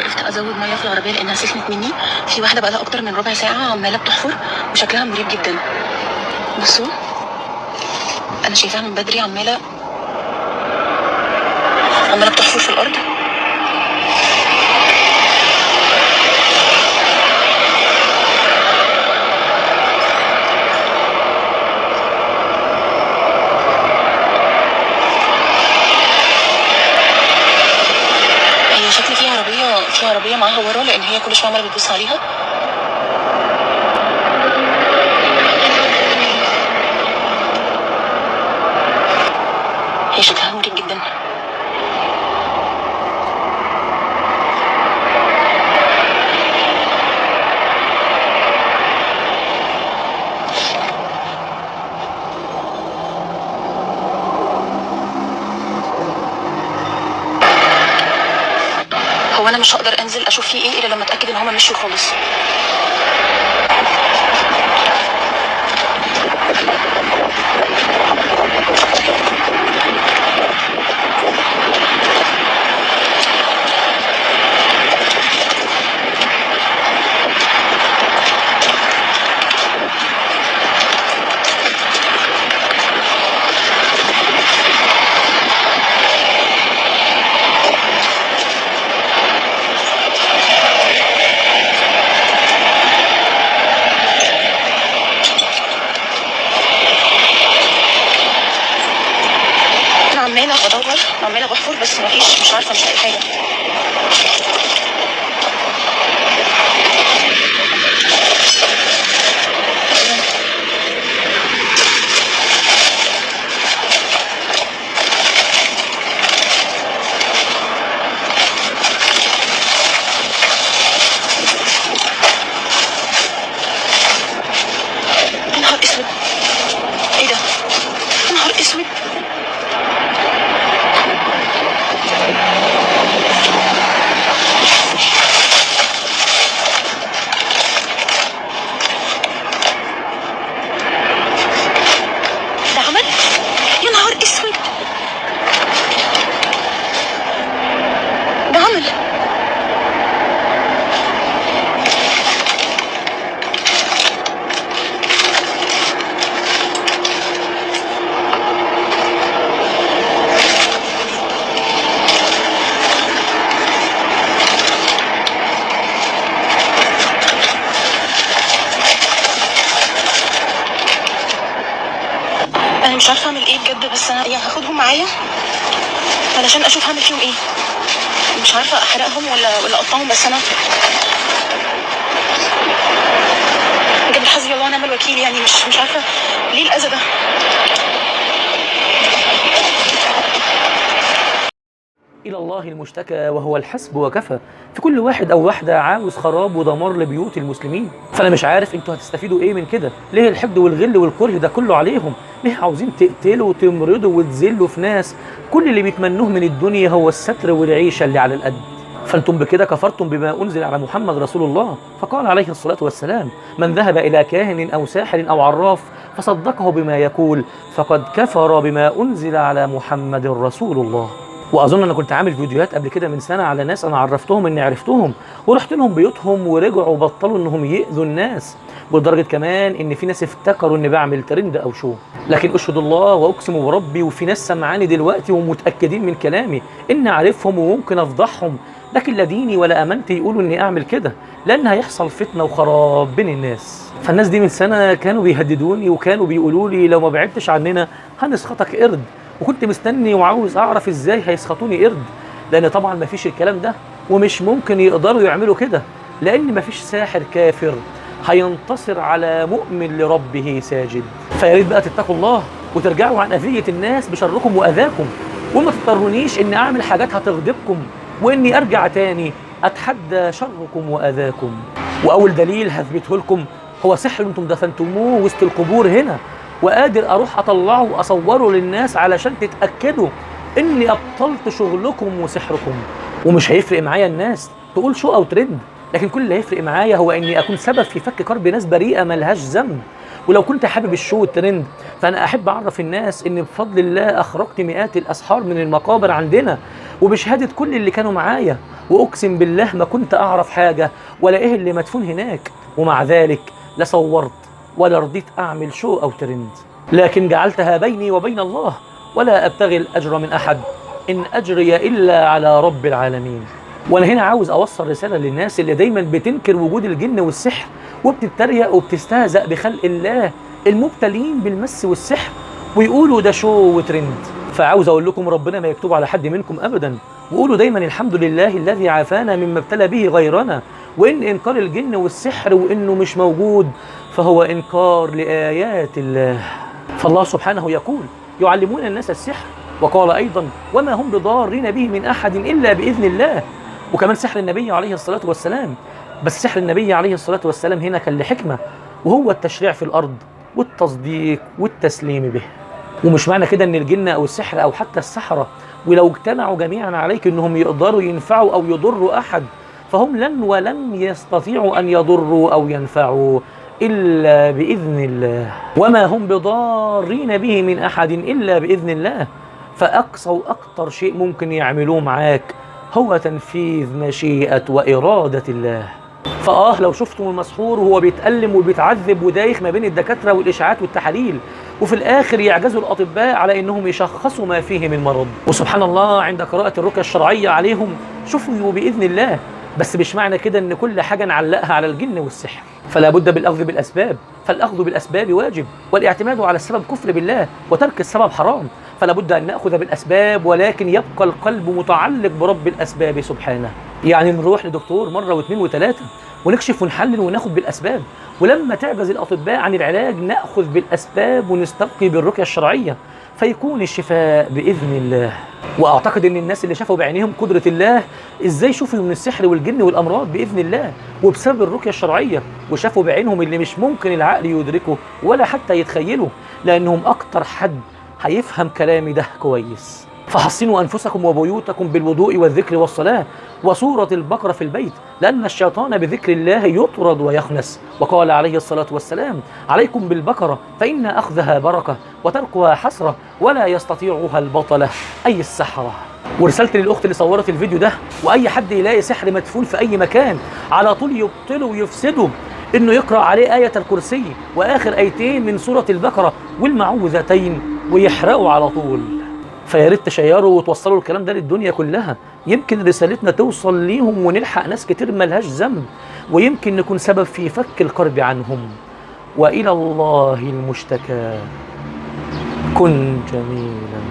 وقفت ازود ميه في العربيه لانها سخنت مني. في واحده بقى لها اكتر من ربع ساعه عماله بتحفر وشكلها مريب جدا. بصوا انا شايفاها من بدري عماله بتحفر في الارض. هي شكل في عربيه معاها ورا لان هي كل شويه عماله بتبص عليها. هي شكلها مريب جدا. هو انا مش هقدر انزل اشوف فيه ايه الا لما اتاكد ان هما مشوا خالص. عماله بدور عماله بحفر بس مفيش، مش عارفه، مش لاقي حاجه. يا نهار اسود، ايه ده؟ يا نهار اسود. ده عمل، يا نهار اسود، ده عمل. انا مش عارفه اعمل ايه بجد، بس انا يعني هاخدهم معايا علشان اشوف هعمل فيهم ايه. مش عارفه احرقهم ولا اقطعهم، بس انا بجد حسبي الله ونعم الوكيل. يعني مش عارفه ليه الاذى ده. إلى الله المشتكى وهو الحسب وكفى. في كل واحد أو واحدة عاوز خراب ودمار لبيوت المسلمين. فأنا مش عارف أنتوا هتستفيدوا إيه من كده؟ ليه الحقد والغل والكره ده كله عليهم؟ ليه عاوزين تقتلوا وتمرضوا وتذلوا في ناس كل اللي بيتمنوه من الدنيا هو الستر والعيشة اللي على القد؟ فأنتم بكده كفرتم بما أنزل على محمد رسول الله. فقال عليه الصلاة والسلام: من ذهب إلى كاهن أو ساحر أو عراف فصدقه بما يقول فقد كفر بما أنزل على محمد رسول الله. واظن انا كنت عامل فيديوهات قبل كده من سنه على ناس انا عرفتهم اني عرفتهم ورحت لهم بيوتهم ورجعوا وبطلوا انهم ياذوا الناس، ولدرجه كمان ان في ناس افتكروا اني بعمل ترند او شو. لكن اشهد الله واقسم بربي، وفي ناس سمعاني دلوقتي ومتاكدين من كلامي اني عارفهم وممكن افضحهم، لكن لا ديني ولا امانتي يقولوا اني اعمل كده، لان هيحصل فتنه وخراب بين الناس. فالناس دي من سنه كانوا بيهددوني وكانوا بيقولوا لي لو ما بعدتش عننا هنسخطك قرد، وكنت مستني وعاوز اعرف ازاي هيسخطوني قرد، لان طبعا مفيش الكلام ده ومش ممكن يقدروا يعملوا كده، لان مفيش ساحر كافر هينتصر على مؤمن لربه ساجد. فيا ريت بقى تتقوا الله وترجعوا عن اذية الناس بشركم واذاكم، وما تضطرونيش اني اعمل حاجات هتغضبكم واني ارجع تاني اتحدى شركم واذاكم. واول دليل هثبته لكم هو سحر انتم دفنتموه وسط القبور هنا، وقادر اروح اطلعه واصوره للناس علشان تتاكدوا اني ابطلت شغلكم وسحركم. ومش هيفرق معايا الناس تقول شو او ترند، لكن كل اللي هيفرق معايا هو اني اكون سبب في فك كرب ناس بريئه ملهاش ذنب. ولو كنت حابب الشو والترند فانا احب اعرف الناس ان بفضل الله اخرجت مئات الاسحار من المقابر عندنا، وبشهاده كل اللي كانوا معايا وأقسم بالله ما كنت أعرف حاجة ولا إيه اللي مدفون هناك، ومع ذلك لا صورت ولا رضيت أعمل شو أو ترند، لكن جعلتها بيني وبين الله، ولا أبتغي الأجر من أحد، إن أجري إلا على رب العالمين. وأنا هنا عاوز أوصل رسالة للناس اللي دايما بتنكر وجود الجن والسحر، وبتتريق وبتستهزأ بخلق الله المبتلين بالمس والسحر، ويقولوا ده شو وترند. فعاوز أقول لكم ربنا ما يكتب على حد منكم أبدا، وقولوا دايما الحمد لله الذي عافانا مما ابتلى به غيرنا، وإن إنكار الجن والسحر وإنه مش موجود فهو إنكار لآيات الله. فالله سبحانه يقول يعلمون الناس السحر، وقال أيضا وما هم بضارين به من أحد إلا بإذن الله. وكمان سحر النبي عليه الصلاة والسلام، بس سحر النبي عليه الصلاة والسلام هنا كان لحكمة، وهو التشريع في الأرض والتصديق والتسليم به. ومش معنى كده ان الجن او السحر او حتى السحرة ولو اجتمعوا جميعا عليك انهم يقدروا ينفعوا او يضروا احد، فهم لن ولن يستطيعوا ان يضروا او ينفعوا الا باذن الله، وما هم بضارين به من احد الا باذن الله. فاقصى واكتر شيء ممكن يعملوه معاك هو تنفيذ مشيئة وإرادة الله. لو شفتم المسحور وهو بيتألم وبيتعذب ودايخ ما بين الدكاترة والإشاعات والتحاليل، وفي الآخر يعجزوا الأطباء على أنهم يشخصوا ما فيه من مرض، وسبحان الله عند قراءة الرقية الشرعية عليهم شفوا بإذن الله. بس مش معنى كده أن كل حاجة نعلقها على الجن والسحر، فلا بد بالأخذ بالأسباب، فالأخذ بالأسباب واجب، والاعتماد على السبب كفر بالله، وترك السبب حرام. فلا بد أن نأخذ بالأسباب، ولكن يبقى القلب متعلق برب الأسباب سبحانه. يعني نروح لدكتور مرة واثنين وثلاثة ونكشف ونحلل وناخد بالأسباب، ولما تعجز الأطباء عن العلاج نأخذ بالأسباب ونستبقي بالرقية الشرعية، فيكون الشفاء بإذن الله. وأعتقد أن الناس اللي شافوا بعينيهم قدرة الله إزاي شوفوا من السحر والجن والأمراض بإذن الله وبسبب الرقية الشرعية، وشافوا بعينهم اللي مش ممكن العقل يدركه ولا حتى يتخيله، لأنهم أكتر حد هيفهم كلامي ده كويس. فحصنوا أنفسكم وبيوتكم بالوضوء والذكر والصلاة وسورة البقرة في البيت، لأن الشيطان بذكر الله يطرد ويخنس. وقال عليه الصلاة والسلام عليكم بالبقرة فإن أخذها بركة وتركها حسرة ولا يستطيعها البطلة أي السحرة. ورسالتي للأخت اللي صورت الفيديو ده وأي حد يلاقي سحر مدفون في أي مكان على طول يبطله ويفسده، إنه يقرأ عليه آية الكرسي وآخر آيتين من سورة البقرة والمعوذتين ويحرقوا على طول. فيا ريت تشيروا وتوصلوا الكلام ده للدنيا كلها، يمكن رسالتنا توصل ليهم ونلحق ناس كتير ملهاش ذنب، ويمكن نكون سبب في فك الكرب عنهم. وإلى الله المشتكى. كن جميلا.